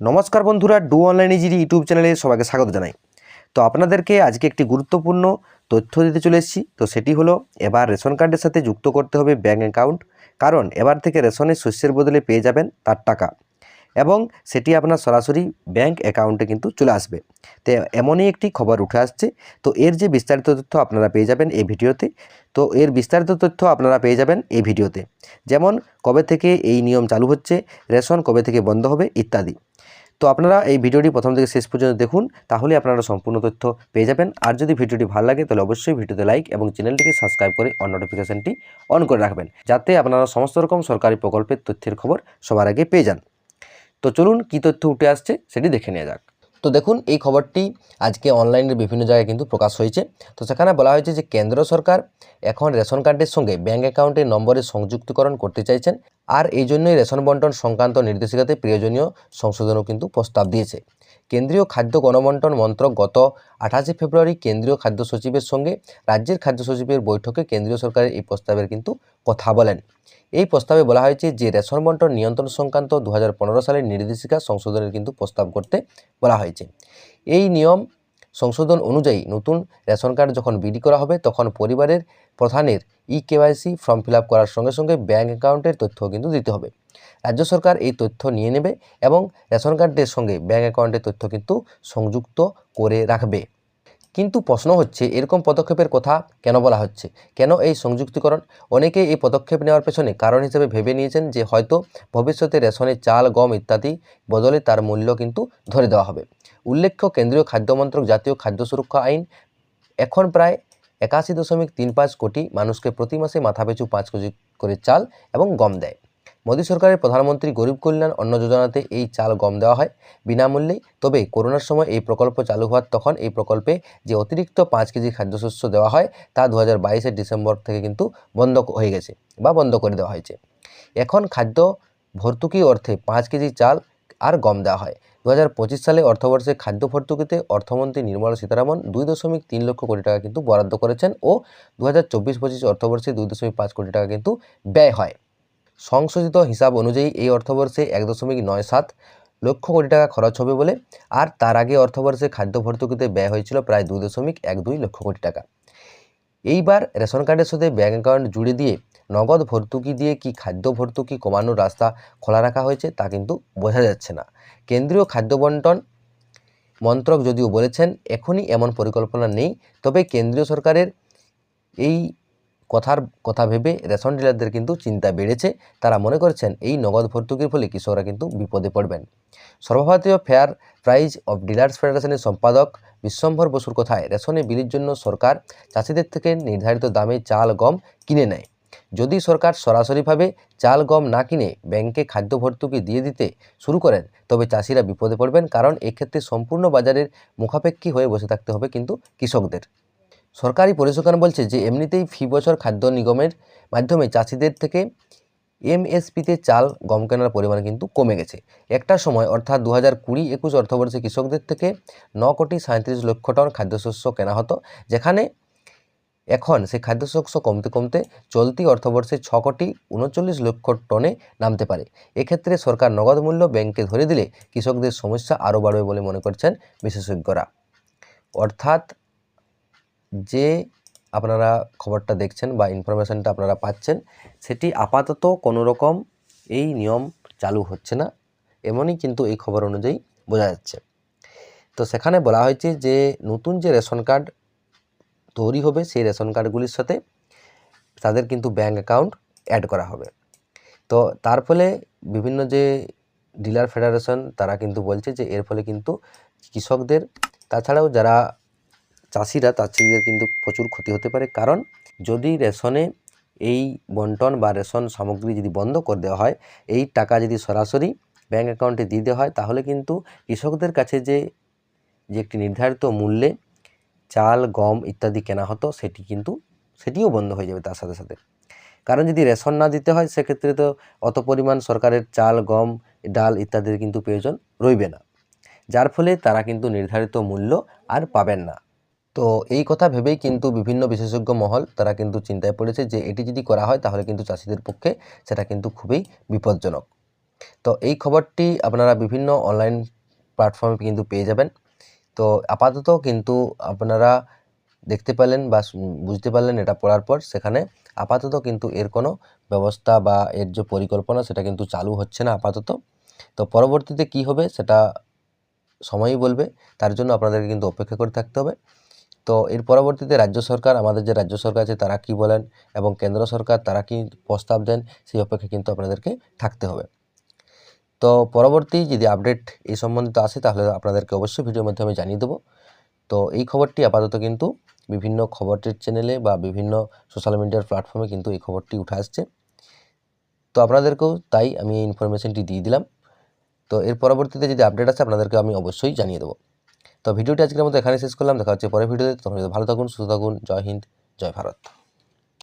নমস্কার বন্ধুরা, do online ইজিরি YouTube চ্যানেলে সবাইকে স্বাগত জানাই। তো আপনাদেরকে আজকে একটি গুরুত্বপূর্ণ তথ্য দিতে চলে এসেছি। তো সেটি হলো, এবার রেশন কার্ডের সাথে যুক্ত করতে হবে ব্যাঙ্ক অ্যাকাউন্ট। কারণ এবার থেকে রেশনের শস্যের বদলে পেয়ে যাবেন তার টাকা, এবং সেটি আপনার সরাসরি ব্যাঙ্ক অ্যাকাউন্টে কিন্তু চলে আসবে। তো এমনই একটি খবর উঠে আসছে। তো এর যে বিস্তারিত তথ্য আপনারা পেয়ে যাবেন এই ভিডিওতে। তো এর বিস্তারিত তথ্য আপনারা পেয়ে যাবেন এই ভিডিওতে, যেমন কবে থেকে এই নিয়ম চালু হচ্ছে, রেশন কবে থেকে বন্ধ হবে ইত্যাদি। তো আপনারা এই ভিডিওটি প্রথম থেকে শেষ পর্যন্ত দেখুন, তাহলে আপনারা সম্পূর্ণ তথ্য পেয়ে যাবেন। আর যদি ভিডিওটি ভালো লাগে তাহলে অবশ্যই ভিডিওতে লাইক এবং চ্যানেলটিকে সাবস্ক্রাইব করে অন নোটিফিকেশনটি অন করে রাখবেন, যাতে আপনারা সমস্ত রকম সরকারি প্রকল্পের তথ্যের খবর সবার আগে পেয়ে যান। তো চলুন কী তথ্য উঠে আসছে সেটি দেখে নেওয়া যাক। তো দেখুন, এই খবরটি আজকে অনলাইনের বিভিন্ন জায়গায় কিন্তু প্রকাশ হয়েছে। তো সেখানে বলা হয়েছে যে কেন্দ্র সরকার এখন রেশন কার্ডের সঙ্গে ব্যাঙ্ক অ্যাকাউন্টের নম্বরের সংযুক্তিকরণ করতে চাইছেন, আর এই জন্যই রেশন বন্টন সংক্রান্ত নির্দেশিকাতে প্রয়োজনীয় সংশোধনও কিন্তু প্রস্তাব দিয়েছে। কেন্দ্রীয় খাদ্য গণবন্টন মন্ত্রক গত 28 ফেব্রুয়ারি কেন্দ্রীয় খাদ্য সচিবের সঙ্গে রাজ্যের খাদ্য সচিবের বৈঠকে কেন্দ্রীয় সরকারের এই প্রস্তাবের কিন্তু কথা বলেন। এই প্রস্তাবে বলা হয়েছে যে রেশন বন্টন নিয়ন্ত্রণ সংক্রান্ত 2015 সালের নির্দেশিকা সংশোধনের কিন্তু প্রস্তাব করতে বলা হয়েছে। এই নিয়ম সংশোধন অনুযায়ী নতুন রেশন কার্ড যখন বিলি করা হবে, তখন পরিবারের প্রধানের কেওয়াইসি ফর্ম ফিল আপ করার সঙ্গে সঙ্গে ব্যাঙ্ক অ্যাকাউন্টের তথ্য কিন্তু দিতে হবে। রাজ্য সরকার এই তথ্য নিয়ে নেবে এবং রেশন কার্ডের সঙ্গে ব্যাঙ্ক অ্যাকাউন্টের তথ্য কিন্তু সংযুক্ত করে রাখবে। কিন্তু প্রশ্ন হচ্ছে, এরকম পদক্ষেপের কথা কেন বলা হচ্ছে, কেন এই সংযুক্তিকরণ? অনেকেই এই পদক্ষেপ নেওয়ার পেছনে কারণ হিসেবে ভেবে নিয়েছেন যে হয়তো ভবিষ্যতে রেশনে চাল, গম ইত্যাদি বদলে তার মূল্য কিন্তু ধরে দেওয়া হবে। উল্লেখ্য, কেন্দ্রীয় খাদ্যমন্ত্রক জাতীয় খাদ্য সুরক্ষা আইন এখন প্রায় 81.35 কোটি মানুষকে প্রতি মাসে মাথাপিছু 5 কেজি করে চাল এবং গম দেয়। মোদী সরকারের প্রধানমন্ত্রী গরিব কল্যাণ অন্ন যোজনাতে এই চাল গম দেওয়া হয় বিনামূল্যেই। তবে করোনার সময় এই প্রকল্প চালু হওয়ার তখন এই প্রকল্পে যে অতিরিক্ত 5 কেজি খাদ্যশস্য দেওয়া হয় তা 2022 ডিসেম্বর থেকে কিন্তু বন্ধ হয়ে গেছে বা বন্ধ করে দেওয়া হয়েছে। এখন খাদ্য ভর্তুকি অর্থে 5 কেজি চাল আর গম দেওয়া হয়। 2025 সালে অর্থবর্ষে খাদ্য ভর্তুকিতে অর্থমন্ত্রী নির্মলা সীতারামন 2.3 লক্ষ কোটি টাকা কিন্তু বরাদ্দ করেছেন ও 2024-25 অর্থবর্ষে 2.5 কোটি টাকা কিন্তু ব্যয় হয়। সংশোধিত হিসাব অনুযায়ী এই অর্থবর্ষে 1.97 লক্ষ কোটি টাকা খরচ হবে বলে, আর তার আগে অর্থবর্ষে খাদ্য ভর্তুকিতে ব্যয় হয়েছিল প্রায় 2.12 লক্ষ কোটি টাকা। এইবার রেশন কার্ডের সাথে ব্যাঙ্ক অ্যাকাউন্ট জুড়ে দিয়ে নগদ ভর্তুকি দিয়ে কি খাদ্য ভর্তুকি কমানোর রাস্তা খোলা রাখা হয়েছে তা কিন্তু বোঝা যাচ্ছে না। কেন্দ্রীয় খাদ্য বন্টন মন্ত্রক যদিও বলেছেন এখনই এমন পরিকল্পনা নেই, তবে কেন্দ্রীয় সরকারের এই কথা ভেবে রেশন ডিলারদের কিন্তু চিন্তা বেড়েছে। তারা মনে করছেন এই নগদ ভর্তুকির ফলে কৃষকরা কিন্তু বিপদে পড়বেন। সর্বভারতীয় ফেয়ার প্রাইজ অফ ডিলার্স ফেডারেশনের সম্পাদক বিশ্বম্ভর বসুর কথায়, রেশনে বিলির জন্য সরকার চাষিদের থেকে নির্ধারিত দামে চাল, গম কিনে নেয়। যদি সরকার সরাসরিভাবে চাল, গম না কিনে ব্যাংকে খাদ্য ভর্তুকি দিয়ে দিতে শুরু করেন, তবে চাষিরা বিপদে পড়বেন, কারণ এক্ষেত্রে সম্পূর্ণ বাজারের মুখাপেক্ষী হয়ে বসে থাকতে হবে কিন্তু কৃষকদের। সরকারি পরিসংখ্যান বলছে যে এমনিতেই ফি বছর খাদ্য নিগমের মাধ্যমে চাষিদের থেকে এমএসপিতে চাল, গম কেনার পরিমাণ কিন্তু কমে গেছে। একটা সময় অর্থাৎ 2020-21 অর্থবর্ষে কৃষকদের থেকে 9.37 লক্ষ টন খাদ্যশস্য কেনা হতো, যেখানে এখন সেই খাদ্যশস্য কমতে কমতে চলতি অর্থবর্ষে 6.39 লক্ষ টনে নামতে পারে। এক্ষেত্রে সরকার নগদ মূল্য ব্যাংকে ধরে দিলে কৃষকদের সমস্যা আরও বাড়বে বলে মনে করছেন বিশেষজ্ঞরা। অর্থাৎ যে আপনারা খবরটা দেখছেন বা ইনফরমেশানটা আপনারা পাচ্ছেন, সেটি আপাতত কোনো রকম এই নিয়ম চালু হচ্ছে না, এমনই কিন্তু এই খবর অনুযায়ী বোঝা যাচ্ছে। তো সেখানে বলা হয়েছে যে নতুন যে রেশন কার্ড তৈরি হবে, সেই রেশন কার্ডগুলির সাথে তাদের কিন্তু ব্যাঙ্ক অ্যাকাউন্ট অ্যাড করা হবে। তো তার ফলে বিভিন্ন যে ডিলার ফেডারেশন তারা কিন্তু বলছে যে এর ফলে কিন্তু কৃষকদের, তাছাড়াও যারা চাষিদের কিন্তু প্রচুর ক্ষতি হতে পারে। কারণ যদি রেশনে এই বন্টন বা রেশন সামগ্রী যদি বন্ধ করে দেওয়া হয়, এই টাকা যদি সরাসরি ব্যাঙ্ক অ্যাকাউন্টে দিয়ে দেওয়া হয়, তাহলে কিন্তু কৃষকদের কাছে যে একটি নির্ধারিত মূল্যে চাল, গম ইত্যাদি কেনা হতো, সেটিও বন্ধ হয়ে যাবে তার সাথে সাথে। কারণ যদি রেশন না দিতে হয়, সেক্ষেত্রে তো অত পরিমাণ সরকারের চাল, গম, ডাল ইত্যাদির কিন্তু প্রয়োজন রইবে না, যার ফলে তারা কিন্তু নির্ধারিত মূল্য আর পাবেন না। তো এই কথা ভেবেই কিন্তু বিভিন্ন বিশেষজ্ঞ মহল তারা কিন্তু চিন্তায় পড়েছে যে এটি যদি করা হয় তাহলে কিন্তু চাষিদের পক্ষে সেটা কিন্তু খুবই বিপজ্জনক। তো এই খবরটি আপনারা বিভিন্ন অনলাইন প্ল্যাটফর্মে কিন্তু পেয়ে যাবেন। তো আপাতত কিন্তু আপনারা দেখতে পেলেন বা বুঝতে পারলেন এটা পড়ার পর, সেখানে আপাতত কিন্তু এর কোনো ব্যবস্থা বা এর যে পরিকল্পনা সেটা কিন্তু চালু হচ্ছে না আপাতত। তো পরবর্তীতে কি হবে সেটা সময়ই বলবে, তার জন্য আপনাদেরকে কিন্তু অপেক্ষা করে থাকতে হবে। তো এর পরবর্তীতে রাজ্য সরকার, আমাদের যে রাজ্য সরকার আছে তারা কি বলেন এবং কেন্দ্র সরকার তারা কি প্রস্তাব দেন, সেই অপেক্ষা কিন্তু আপনাদেরকে থাকতে হবে। তো পরবর্তী যদি আপডেট এই সম্বন্ধিত আসে তাহলে আপনাদেরকে অবশ্যই ভিডিওর মাধ্যমে জানিয়ে দেবো। তো এই খবরটি আপাতত কিন্তু বিভিন্ন খবরের চ্যানেলে বা বিভিন্ন সোশ্যাল মিডিয়ার প্ল্যাটফর্মে কিন্তু এই খবরটি উঠে আসছে। তো আপনাদেরকেও তাই আমি এই ইনফরমেশনটি দিয়ে দিলাম। তো এর পরবর্তীতে যদি আপডেট আসে আপনাদেরকে আমি অবশ্যই জানিয়ে দেবো। তো ভিডিওটি আজকের মতো এখানে শেষ করলাম। দেখা হচ্ছে পরের ভিডিওতে। তোমরা ভালো থাকুন, সুস্থ থাকুন। জয় হিন্দ, জয় ভারত।